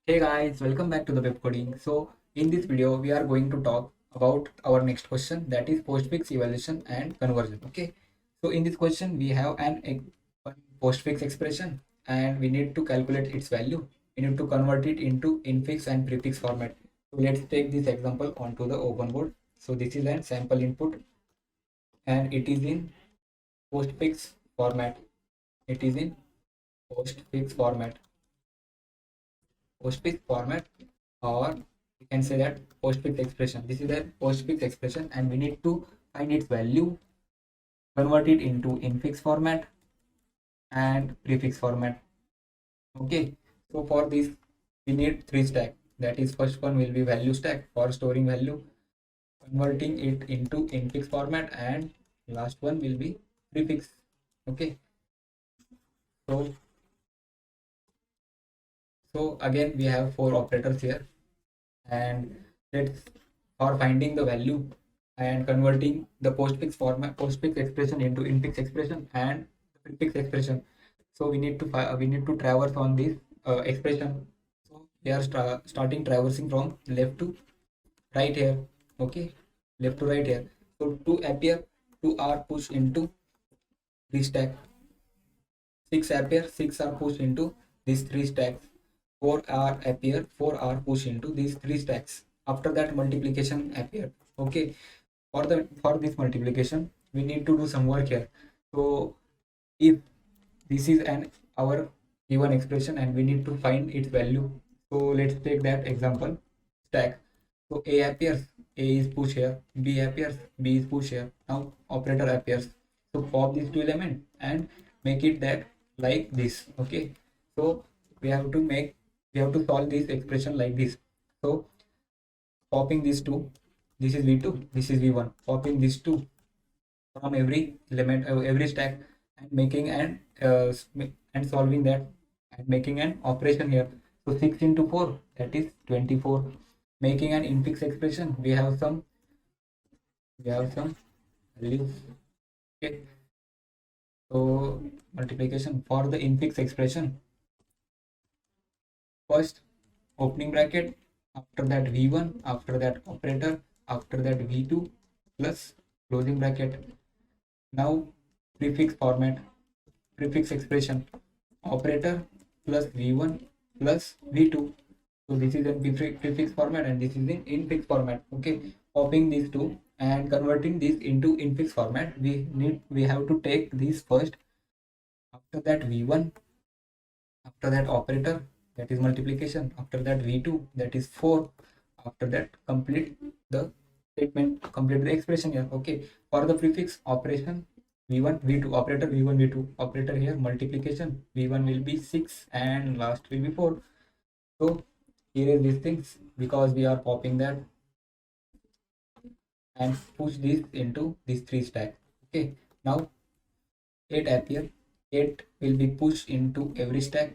Hey guys, welcome back to the web coding. So in this video, we are going to talk about our next question, that is postfix evaluation and conversion. Okay. So in this question, we have one postfix expression and we need to calculate its value. We need to convert it into infix and prefix format. So let's take this example onto the open board. So this is an sample input and it is in postfix format. It is in postfix format. Postfix format, or we can say that postfix expression. This is a postfix expression and we need to find its value, convert it into infix format and prefix format. Okay, so for this we need three stack. That is, first one will be value stack for storing value, converting it into infix format, and last one will be prefix. Okay, so again we have four operators here, and let's for finding the value and converting the postfix expression into infix expression and prefix expression. So we need to traverse on this expression. So we are starting traversing from left to right here. Okay, left to right here. So to appear, two are pushed into this stack, six appear, six are pushed into these three stacks, four are appear, four are pushed into these three stacks. After that, multiplication appear. Okay, for this multiplication we need to do some work here. So if this is an our given expression and we need to find its value, so let's take that example stack. So a appears, a is push here, b appears, b is push here. Now operator appears, so pop these two elements and make it that like this. Okay, so we have to make we have to solve this expression like this. So popping these two, this is v2, this is v1, popping these two from every element, every stack, and making and solving that and making an operation here. So 6 into 4, that is 24. Making an infix expression, we have some values. Okay, so multiplication for the infix expression, first opening bracket, after that v1, after that operator, after that v2 plus closing bracket. Now prefix format, prefix expression, operator plus v1 plus v2. So this is in prefix format and this is in infix format. Okay, popping these two and converting this into infix format, we have to take this first, after that v1, after that operator, that is multiplication, after that v2, that is 4, after that complete the statement, complete the expression here. Okay, for the prefix operation, v1 v2 operator, v1 v2 operator here, multiplication, v1 will be 6 and last will be 4. So here is these things, because we are popping that and push this into these three stack. Okay, now 8 appear, 8 will be pushed into every stack.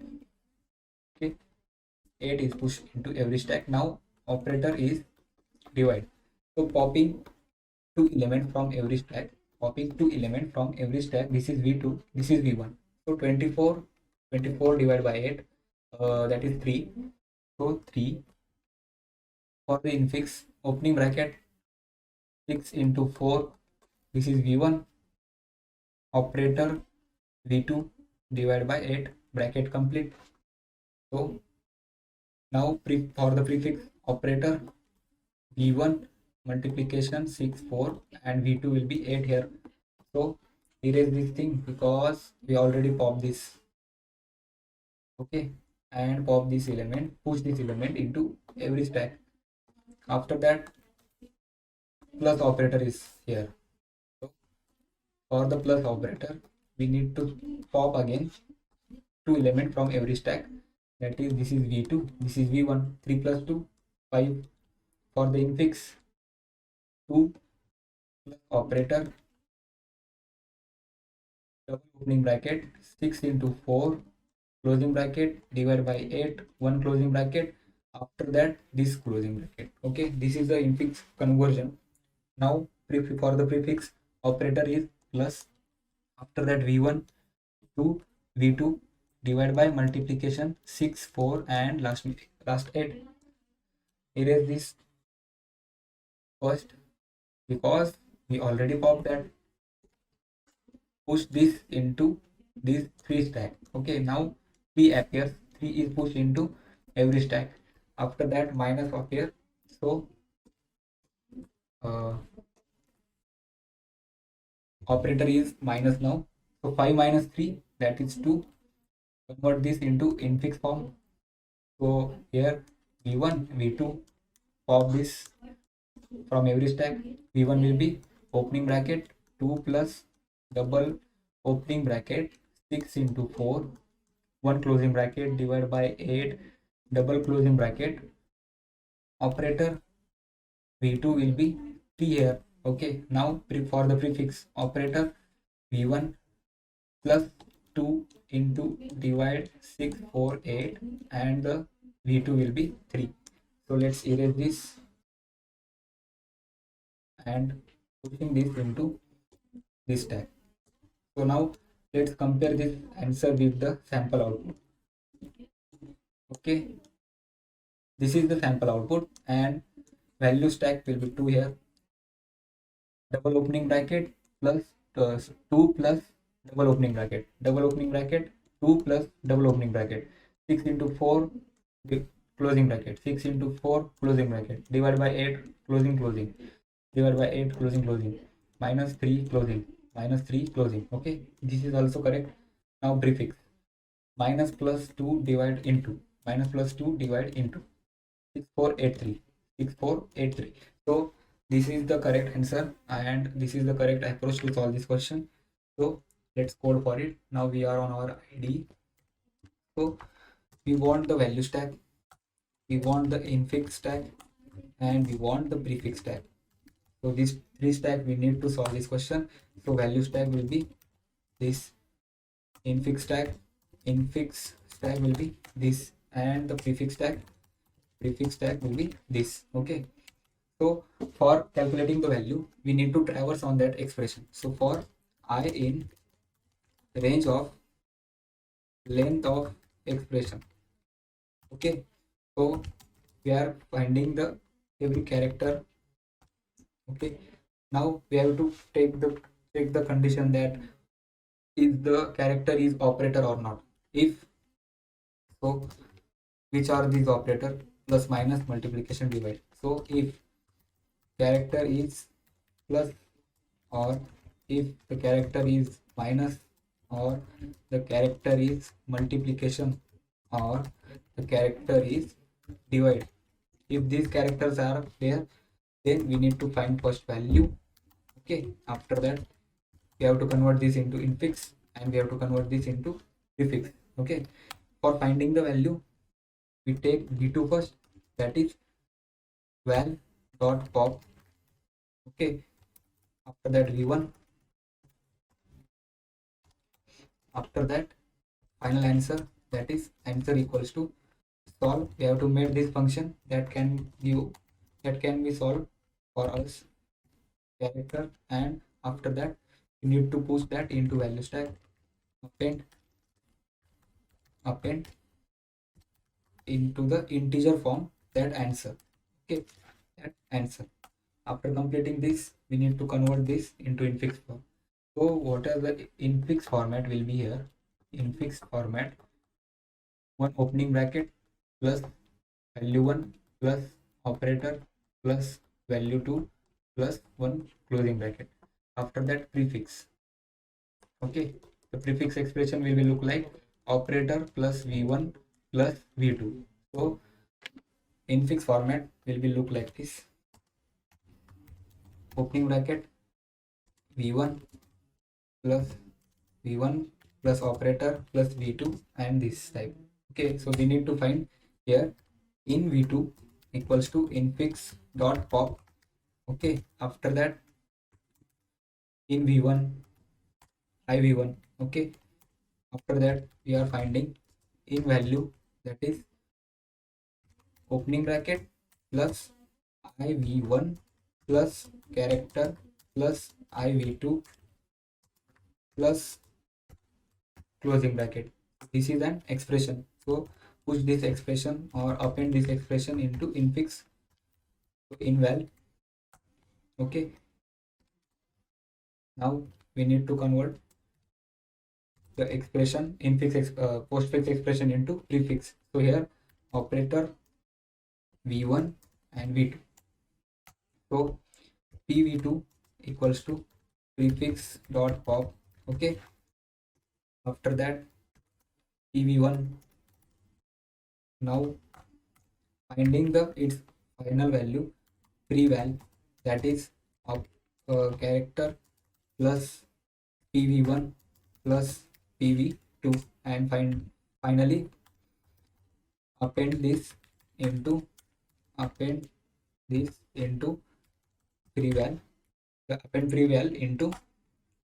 Okay, 8 is pushed into every stack. Now operator is divide. So popping two element from every stack, popping two element from every stack, this is v2, this is v1. So 24 divided by 8, that is 3. So 3 for the infix, opening bracket, 6 into 4, this is v1, operator v2 divided by 8, bracket complete. So now for the prefix operator, v1 multiplication 6 4 and v2 will be 8 here. So erase this thing because we already popped this. Okay, and pop this element, push this element into every stack. After that, plus operator is here. So for the plus operator, we need to pop again two element from every stack. That is, this is v2, this is v1. 3 plus 2, 5. For the infix, 2 plus operator, double opening bracket, 6 into 4, closing bracket, divided by 8, 1 closing bracket. After that, this closing bracket. Okay, this is the infix conversion. Now for the prefix operator is plus, after that v1 to v2 divided by multiplication 6 4 and last last 8. Erase this first because we already popped that. Push this into this 3 stack. Okay, now 3 appears. 3 is pushed into every stack. After that minus appear. So uh, operator is minus now. So 5 minus 3, that is 2. Convert this into infix form. So here v1 v2, pop this from every stack. v1 will be opening bracket 2 plus double opening bracket 6 into 4, 1 closing bracket divided by 8 double closing bracket. Operator v2 will be 3 here. Okay, now for the prefix operator v1 plus 2 into divide 6 4 8, and the v2 will be 3. So let's erase this and pushing this into this tag. So now let's compare this answer with the sample output. Okay, this is the sample output and value stack will be 2 here. Double opening bracket plus 2 plus double opening bracket 2 plus double opening bracket 6 into 4 closing bracket 6 into 4 closing bracket divided by 8 closing divided by 8 closing minus 3 closing. Okay, this is also correct. Now prefix minus plus 2 divide into 6483. So this is the correct answer and this is the correct approach to solve this question. So let's code for it. Now we are on our IDE. So we want the value stack, we want the infix stack, and we want the prefix stack. So these 3 stack we need to solve this question. So value stack will be this, infix stack will be this, and the prefix stack will be this. Okay, so for calculating the value we need to traverse on that expression. So for I in range of length of expression. Okay, so we are finding the every character. Okay, now we have to take the condition that is the character is operator or not. If so, which are these operator? Plus minus multiplication divide. So if character is plus, or if the character is minus, or the character is multiplication, or the character is divide, if these characters are there, then we need to find first value. Okay, after that we have to convert this into infix and we have to convert this into prefix. Okay, for finding the value we take v2 first, that is val dot pop. Okay, after that v1, after that final answer, that is answer equals to solve. We have to make this function that can be solved for us character, and after that you need to push that into value stack, append into the integer form that answer. Okay, that answer. After completing this we need to convert this into infix form. So what are the infix format will be here? Infix format, one opening bracket plus value 1 plus operator plus value 2 plus 1 closing bracket. After that prefix. Okay, the prefix expression will be look like operator plus v1 plus v2. So infix format will be look like this, opening bracket v1 plus operator plus v2 and this type. Okay, so we need to find here in v2 equals to infix dot pop. Okay, after that in v1 iv1. Okay, after that we are finding in value, that is opening bracket plus iv1 plus character plus iv2 plus closing bracket. This is an expression. So push this expression or append this expression into infix inval. Okay, now we need to convert the expression postfix expression into prefix. So here operator v1 and v2. So pv2 equals to prefix dot pop. Okay, after that pv1, now finding the its final value preval, that is of character plus pv1 plus pv2, and finally append this into preval, append preval into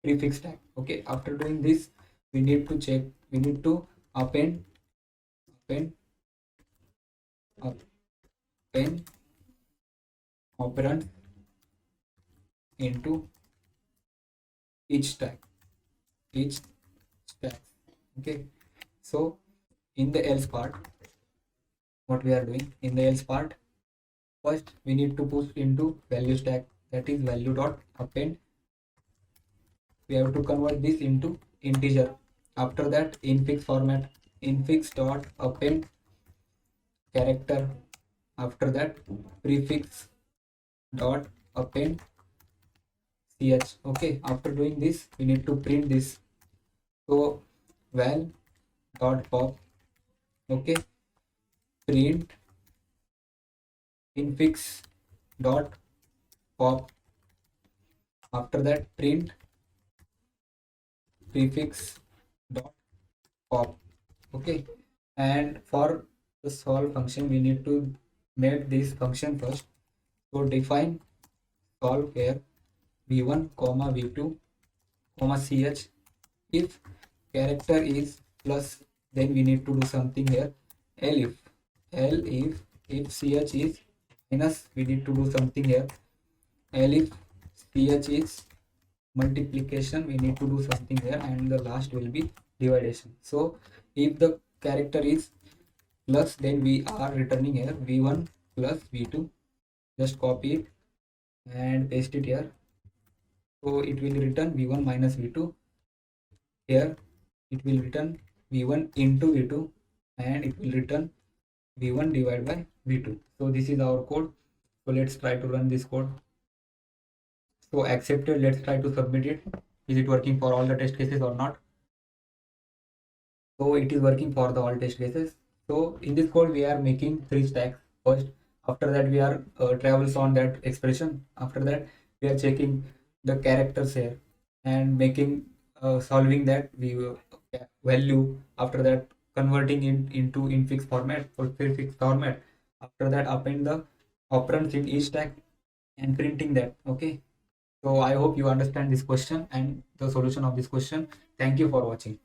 prefix tag. Okay, after doing this we need to append operand into each stack. Okay, so in the else part, what we are doing in the else part, first we need to push into value stack, that is value dot append. We have to convert this into integer. After that infix format, infix dot append character. After that prefix dot append ch. Okay, after doing this we need to print this. So val dot pop. Okay, print infix dot pop. After that print prefix dot pop. Okay, and for the solve function we need to make this function first. So define solve here v1 comma v2 comma ch. If character is plus, then we need to do something here. If ch is minus, we need to do something here. If ch is multiplication, we need to do something here, and the last will be division. So if the character is plus, then we are returning here v1 plus v2. Just copy it and paste it here. So it will return v1 minus v2. Here it will return v1 into v2, and it will return v1 divided by v2. So this is our code. So let's try to run this code. So accepted, let's try to submit it. Is it working for all the test cases or not? So it is working for the all test cases. So in this code we are making 3 stacks first. After that we are travels on that expression. After that we are checking the characters here and making solving that value. After that converting it into infix format or prefix format. After that append the operands in each stack and printing that. Okay, so I hope you understand this question and the solution of this question. Thank you for watching.